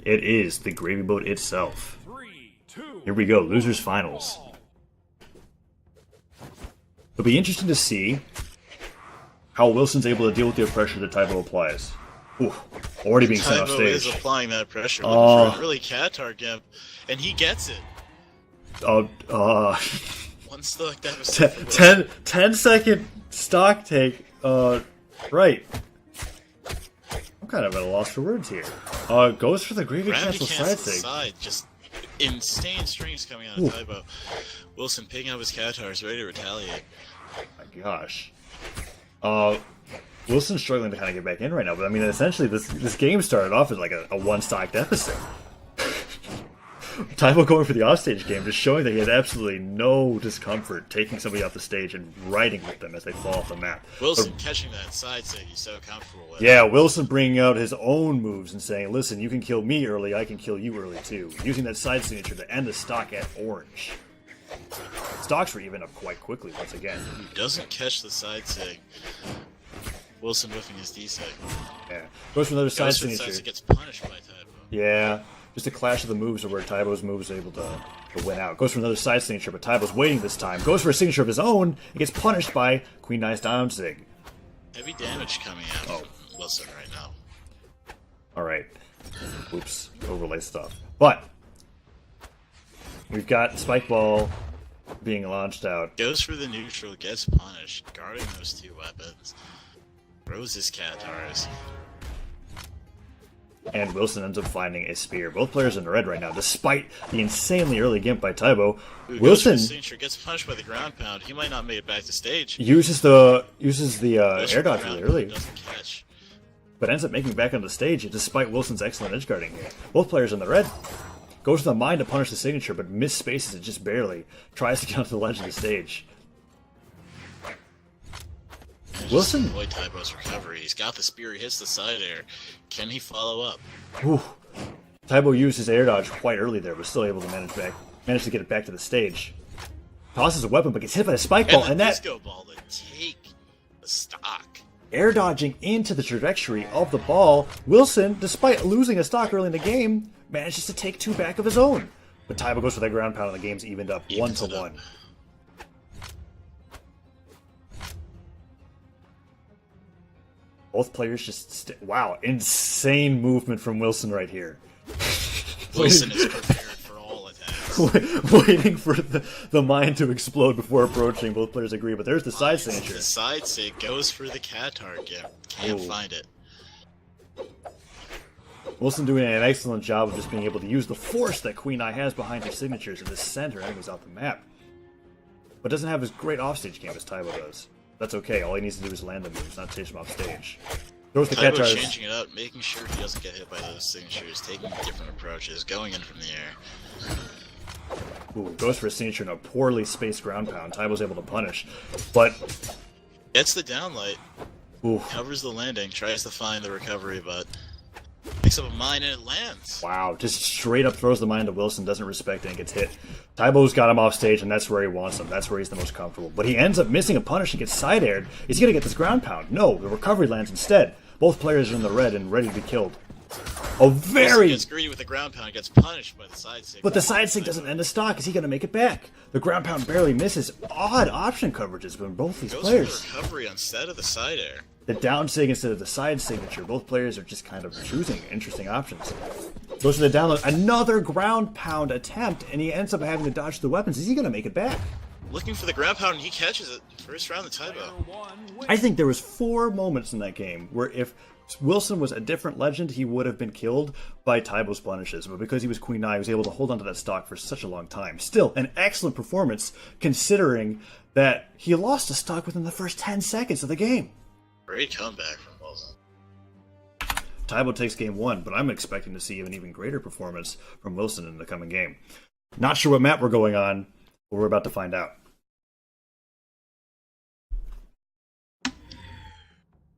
It is the gravy boat itself. 3, 2, Here we go, losers finals. It'll be interesting to see how Wilson's able to deal with the pressure that Tybo applies. Ooh, already being sent off Tybo stage. is applying that pressure, looking for a really Qatar gimp, and he gets it. One stock that was 10 second stock take. Right. I'm kind of at a loss for words here. Goes for the gravy cancel side thing. Side, just insane strings coming out of Tybo. Wilson picking up his Qatars, ready to retaliate. Oh my gosh. Wilson's struggling to kind of get back in right now, but I mean, essentially, this game started off as like a one-stock deficit. Tybo going for the offstage game, just showing that he has absolutely no discomfort taking somebody off the stage and riding with them as they fall off the map. Wilson catching that side stick he's so comfortable with. Yeah, Wilson bringing out his own moves and saying, listen, you can kill me early, I can kill you early too. Using that side signature to end the stock at orange. Stocks were even up quite quickly once again. He doesn't catch the side sig. Wilson whiffing his D-sig. Yeah. Goes for another side signature. Side sig gets punished by Tybo. Yeah. Just a clash of the moves where Tybo's moves are able to win out. Goes for another side signature, but Tybo's waiting this time. Goes for a signature of his own and gets punished by Queen Nice down sig. Heavy damage coming out from Wilson right now. Alright. Oops. Overlay stuff. But we've got Spike Ball being launched out. Goes for the neutral, gets punished, guarding those two weapons. Throws his Qatars. And Wilson ends up finding a spear. Both players in the red right now, despite the insanely early gimp by Tybo. Wilson gets punished by the ground pound. He might not make it back to stage. uses the air dodge really early, Doesn't catch. but ends up making it back on the stage despite Wilson's excellent edge guarding here. Both players in the red. Goes for the mine to punish the signature, but misspaces it just barely. Tries to get onto the ledge of the stage. Wilson avoid Tybo's recovery. He's got the spear. He hits the side air. Can he follow up? Whew. Tybo used his air dodge quite early there, but still able to manage to get it back to the stage. Tosses a weapon, but gets hit by a spike ball, and that disco ball to take the stock. Air dodging into the trajectory of the ball. Wilson, despite losing a stock early in the game, manages to take two back of his own. But Tybo goes for that ground pound, and the game's evened up 1-1. Both players just wow, insane movement from Wilson right here. Wilson is prepared for all attacks. Waiting for the mine to explode before approaching. Both players agree, but there's the side signature. The side sig goes for the Qatar gimp. Can't find it. Wilson doing an excellent job of just being able to use the force that Queen Eye has behind her signatures and to send her enemies out the map. But doesn't have as great offstage game as Tybo does. That's okay, all he needs to do is land the moves, not chase them off stage. Throws the Tybo's Qatars. changing it up, making sure he doesn't get hit by those signatures, taking different approaches, going in from the air. Ooh, goes for a signature and a poorly spaced ground pound. Tybo's able to punish, but Gets the downlight, ooh, covers the landing, tries to find the recovery, but picks up a mine and it lands. wow, just straight up throws the mine to Wilson, doesn't respect it and gets hit. Tybo's got him off stage, and that's where he wants him. That's where he's the most comfortable. But he ends up missing a punish and gets side-aired. Is he going to get this ground pound? No, the recovery lands instead. Both players are in the red and ready to be killed. A very... Gets greedy with the ground pound, gets punished by the side sig. But the side sig doesn't end the stock. Is he going to make it back? The ground pound barely misses. Odd option coverages from both these players. For the recovery instead of the side air. The down sig instead of the side signature. Both players are just kind of choosing interesting options. Goes for the download. Another ground pound attempt, and he ends up having to dodge the weapons. Is he going to make it back? Looking for the ground pound, and he catches it. First round, the Tybo. I think there was 4 moments in that game where if Wilson was a different legend, he would have been killed by Tybo's punishes. But because he was Queen Eye, he was able to hold onto that stock for such a long time. Still, an excellent performance, considering that he lost a stock within the first 10 seconds of the game. Great comeback from Wilson. Tybo takes game 1, but I'm expecting to see an even greater performance from Wilson in the coming game. Not sure what map we're going on, but we're about to find out.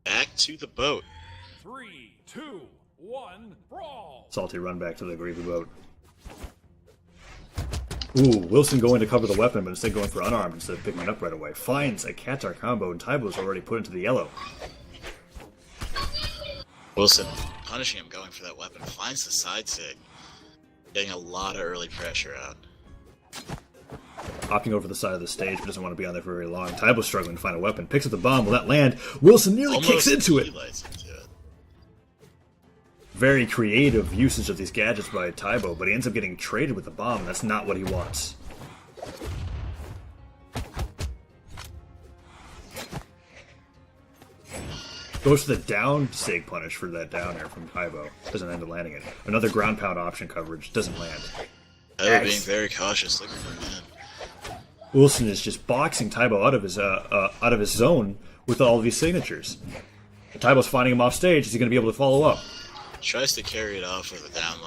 Back to the boat. 3, 2, 1, brawl! Salty run back to the gravy boat. Ooh, Wilson going to cover the weapon, but instead going for unarmed instead of picking it up right away. Finds a Qatar combo, and Tybo's already put into the yellow. Wilson punishing him going for that weapon. Finds the side sig. Getting a lot of early pressure out. Opting over the side of the stage, but doesn't want to be on there for very long. Tybo's struggling to find a weapon. Picks up the bomb. Will that land? Wilson nearly kicks into it. Very creative usage of these gadgets by Tybo, but he ends up getting traded with the bomb. That's not what he wants. Goes for the down sig punish for that down air from Tybo. Doesn't end up landing it. Another ground pound option coverage. Doesn't land. Tybo being very cautious, looking for a man. Wilson is just boxing Tybo out of his zone with all of these signatures. Tybo's finding him off stage. Is he going to be able to follow up? Tries to carry it off with a down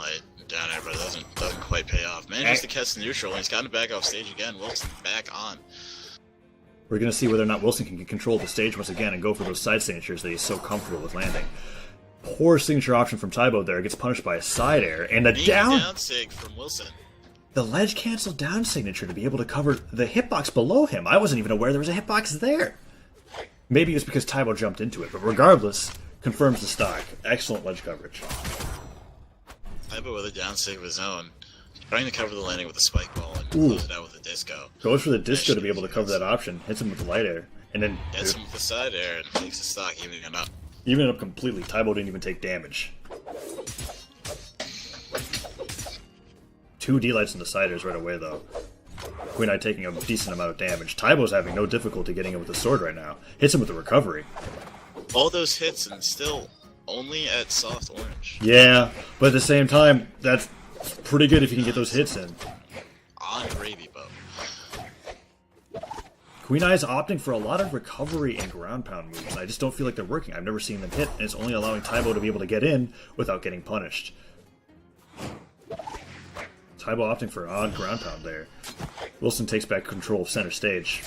air, but it doesn't quite pay off. Manages to catch the neutral, and he's gotten it back off stage again. Wilson back on. We're going to see whether or not Wilson can get control of the stage once again and go for those side signatures that he's so comfortable with landing. Poor signature option from Tybo there. Gets punished by a side air. And a down sig from Wilson. The ledge cancel down signature to be able to cover the hitbox below him. I wasn't even aware there was a hitbox there. Maybe it's because Tybo jumped into it, but regardless, confirms the stock. Excellent ledge coverage. Tybo with a down sig of his own. Trying to cover the landing with a spike ball and close it out with a disco. Goes for the disco to be able to cover that option. Hits him with the light air. And then hits him with the side air and takes the stock, evening it up. Even it up completely. Tybo didn't even take damage. 2 D-lights in the side airs right away, though. Queen Eye taking a decent amount of damage. Tybo's having no difficulty getting him with the sword right now. Hits him with the recovery. All those hits and still only at soft orange. Yeah, but at the same time, that's pretty good if you can get those hits in. On gravy boat. Queen Eye is opting for a lot of recovery and ground pound moves, and I just don't feel like they're working. I've never seen them hit, and it's only allowing Tybo to be able to get in without getting punished. Tybo opting for an odd ground pound there. Wilson takes back control of center stage.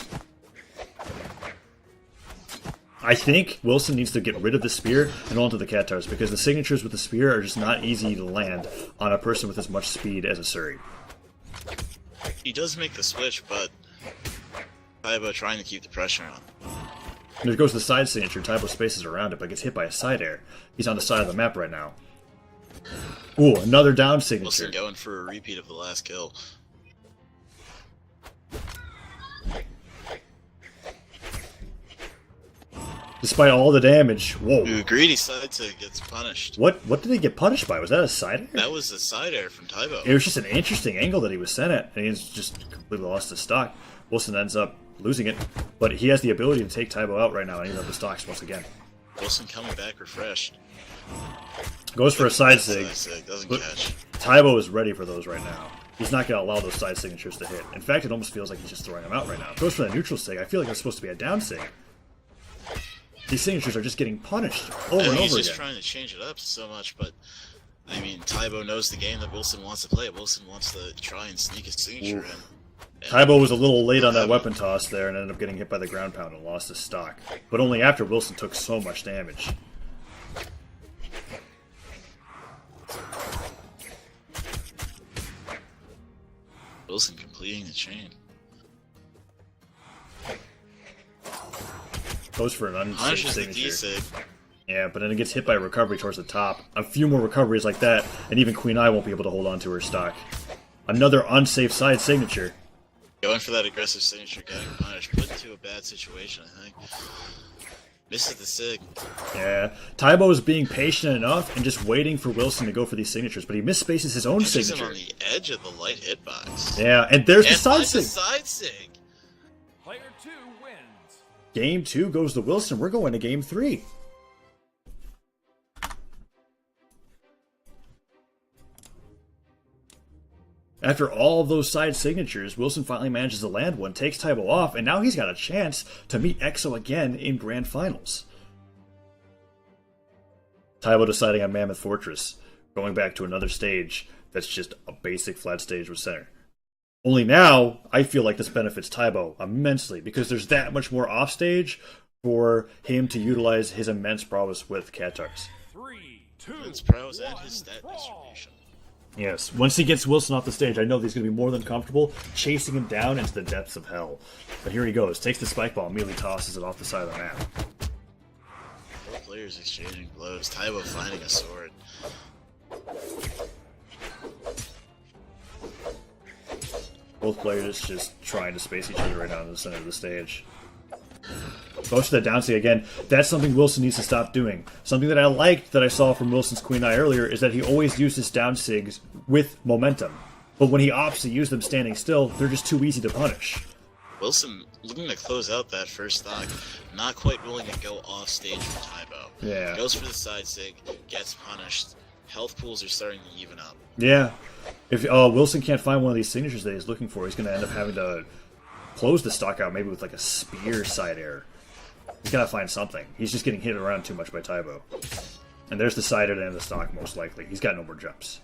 I think Wilson needs to get rid of the spear and onto the Katars, because the signatures with the spear are just not easy to land on a person with as much speed as Asuri. He does make the switch, but Tybo trying to keep the pressure on. And there goes the side signature. Tybo spaces around it, but gets hit by a side air. He's on the side of the map right now. Ooh, another down signature. Wilson going for a repeat of the last kill. Despite all the damage, whoa. Ooh, greedy side sig gets punished. What did he get punished by? Was that a side air? That was a side air from Tybo. It was just an interesting angle that he was sent at, and he's just completely lost his stock. Wilson ends up losing it, but he has the ability to take Tybo out right now and even up the stocks once again. Wilson coming back refreshed. Goes for a side sig. Doesn't catch. Tybo is ready for those right now. He's not going to allow those side signatures to hit. In fact, it almost feels like he's just throwing them out right now. Goes for the neutral sig. I feel like it's supposed to be a down sig. These signatures are just getting punished over and over again. He's just trying to change it up so much, but I mean, Tybo knows the game that Wilson wants to play. Wilson wants to try and sneak his signature in. Tybo was a little late on that weapon toss there and ended up getting hit by the ground pound and lost his stock. But only after Wilson took so much damage. Wilson completing the chain. Goes for an unsafe signature. D-sig. Yeah, but then it gets hit by a recovery towards the top. A few more recoveries like that, and even Queen Eye won't be able to hold on to her stock. Another unsafe side signature. Going for that aggressive signature, getting punished. Put into a bad situation, I think. Misses the sig. Yeah, Tybo is being patient enough and just waiting for Wilson to go for these signatures, but he misspaces his own signature. Him on the edge of the light hitbox. Yeah, and there's the side sig. Side sig. Player 2 wins. Game 2 goes to Wilson. We're going to Game 3. After all of those side signatures, Wilson finally manages to land one, takes Tybo off, and now he's got a chance to meet EXO again in Grand Finals. Tybo deciding on Mammoth Fortress, going back to another stage that's just a basic flat stage with center. Only now, I feel like this benefits Tybo immensely, because there's that much more offstage for him to utilize his immense prowess with Katars. 3, 2, His prowess and his stat distribution. Yes, once he gets Wilson off the stage, I know he's going to be more than comfortable chasing him down into the depths of hell. But here he goes, takes the spike ball, immediately tosses it off the side of the map. Both players exchanging blows. Tybo finding a sword. Both players just trying to space each other right now in the center of the stage. Goes to that down sig again. That's something Wilson needs to stop doing. Something that I liked that I saw from Wilson's Queen Eye earlier is that he always uses down sigs with momentum. But when he opts to use them standing still, they're just too easy to punish. Wilson looking to close out that first stock, not quite willing to go off stage for Tybo. Yeah. Goes for the side sig, gets punished. Health pools are starting to even up. Yeah. If Wilson can't find one of these signatures that he's looking for, he's going to end up having to close the stock out maybe with like a spear side air. He's got to find something. He's just getting hit around too much by Tybo. And there's the side air to end the stock most likely. He's got no more jumps.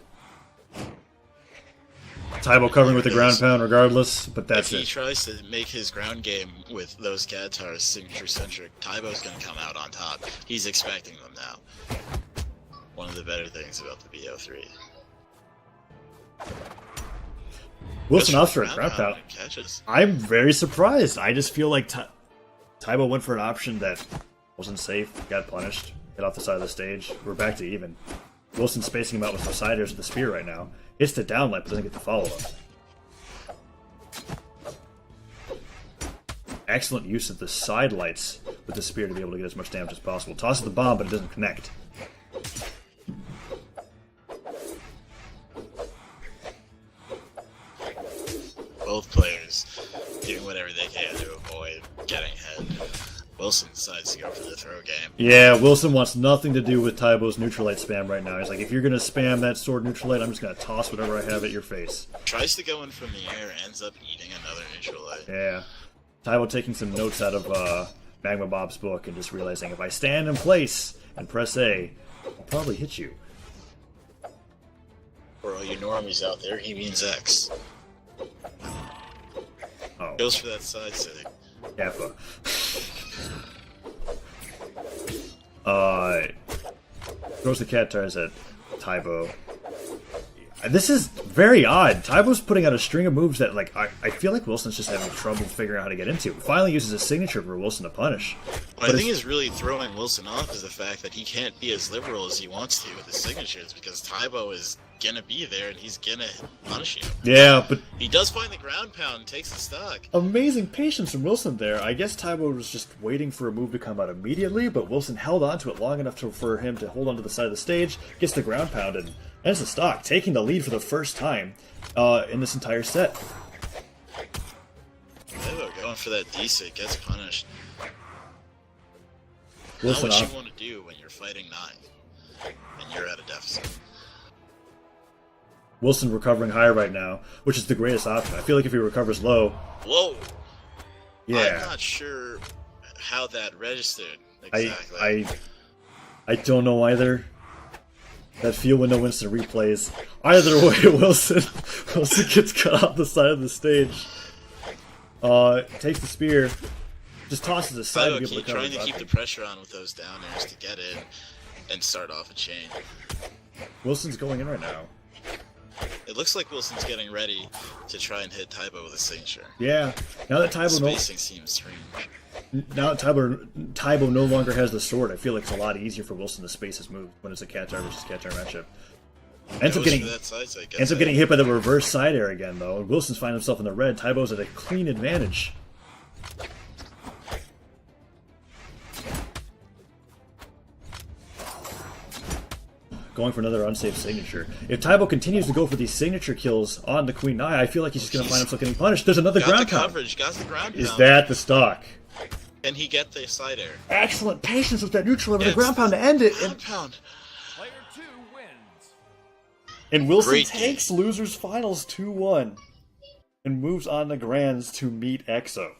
Tybo covering with the ground pound regardless, but that's if he it. tries to make his ground game with those Gatars signature-centric, Tybo's going to come out on top. He's expecting them now. One of the better things about the BO3. Wilson opts for a ground pound. Catches. I'm very surprised. I just feel like Tybo went for an option that wasn't safe, got punished, hit off the side of the stage. We're back to even. Wilson spacing him out with the side airs with the spear right now. Hits the down light, but doesn't get the follow-up. Excellent use of the side lights with the spear to be able to get as much damage as possible. Tosses the bomb, but it doesn't connect. Both players doing whatever they can to avoid getting hit. Wilson decides to go for the throw game. Yeah, Wilson wants nothing to do with Tybo's neutral light spam right now. He's like, if you're going to spam that sword neutral light, I'm just going to toss whatever I have at your face. Tries to go in from the air, ends up eating another neutral light. Yeah. Tybo taking some notes out of Magma Bob's book and just realizing if I stand in place and press A, I'll probably hit you. For all you normies out there, he means X. Oh. Goes for that side sig. Kappa. Throws the cat tires at Tybo. This is very odd. Tybo's putting out a string of moves that, like, I feel like Wilson's just having trouble figuring out how to get into. Finally uses a signature for Wilson to punish. What I think is really throwing Wilson off is the fact that he can't be as liberal as he wants to with his signatures because Tybo is gonna be there and he's gonna punish you. Yeah, but he does find the ground pound and takes the stock. Amazing patience from Wilson there. I guess Tybo was just waiting for a move to come out immediately, but Wilson held on to it long enough for him to hold onto the side of the stage, gets the ground pound, and ends the stock, taking the lead for the first time in this entire set. Tybo going for that D-sig, gets punished. Wilson Not what off. you want to do when you're fighting 9 and you're at a deficit. Wilson recovering high right now, which is the greatest option. I feel like if he recovers low... Whoa! Yeah. I'm not sure how that registered exactly. I don't know either. That field window instant replays. Either way, Wilson gets cut off the side of the stage. Takes the spear, just tosses it aside to be able to cover trying the to keep the pressure on with those down airs to get in and start off a chain. Wilson's going in right now. It looks like Wilson's getting ready to try and hit Tybo with a signature. Yeah. Now that Spacing seems strange. Now that Tybo no longer has the sword, I feel like it's a lot easier for Wilson to space his move when it's a Qatar versus Qatar matchup. Ends up getting hit by the reverse side air again, though. Wilson's finding himself in the red. Tybo's at a clean advantage. Going for another unsafe signature. If Tybo continues to go for these signature kills on the Queen Eye, I feel like he's just going to find himself getting punished. There's another ground pound. Got the ground pound. Is that the stock? Can he get the side air? Excellent patience with that neutral over the ground pound to end it. Ground pound. Player 2 wins. And Wilson takes losers finals 2-1 and moves on to grands to meet EXO.